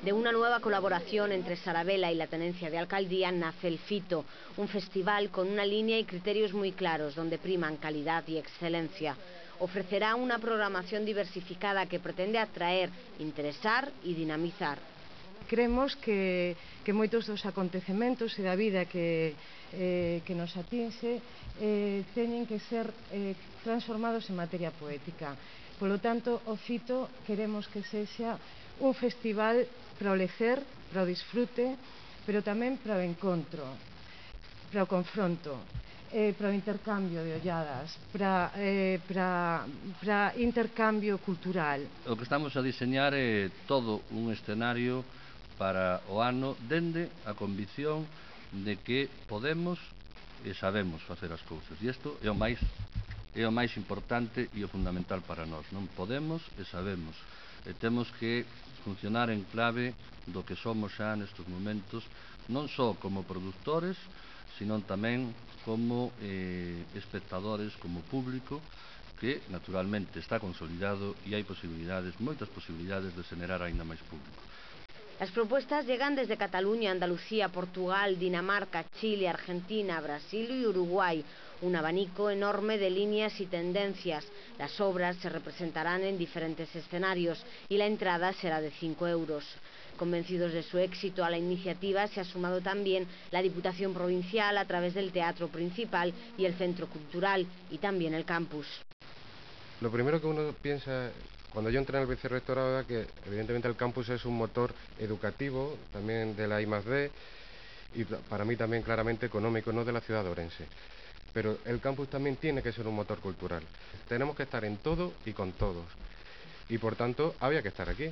De una nueva colaboración entre Sarabela y la Tenencia de Alcaldía nace el FITO, un festival con una línea y criterios muy claros, donde priman calidad y excelencia. Ofrecerá una programación diversificada que pretende atraer, interesar e dinamizar. Cremos que moitos dos acontecementos e da vida que nos atinxe teñen que ser transformados en materia poética. Polo tanto, o FITO queremos que sexa un festival para o lecer, para o disfrute, pero tamén para o encontro, para o confronto, para o intercambio de olladas, para intercambio cultural. O que estamos a diseñar é todo un escenario para o ano dende a convicción de que podemos e sabemos facer as cousas. E isto é o máis importante e o fundamental para nós. Non podemos e sabemos. E temos que funcionar en clave do que somos xa nestes momentos, non só como productores, sino tamén como espectadores, como público, que naturalmente está consolidado e hai posibilidades, moitas posibilidades de xenerar aínda máis público. Las propuestas llegan desde Cataluña, Andalucía, Portugal, Dinamarca, Chile, Argentina, Brasil y Uruguay. Un abanico enorme de líneas y tendencias. Las obras se representarán en diferentes escenarios y la entrada será de 5 euros. Convencidos de su éxito, a la iniciativa se ha sumado también la Diputación Provincial a través del Teatro Principal y el Centro Cultural y también el campus. Lo primero que uno piensa cuando yo entré en el vicerrectorado era que evidentemente el campus es un motor educativo, también de la I+D y para mí también claramente económico, no de la ciudad de Orense. Pero el campus también tiene que ser un motor cultural. Tenemos que estar en todo y con todos. Y por tanto había que estar aquí.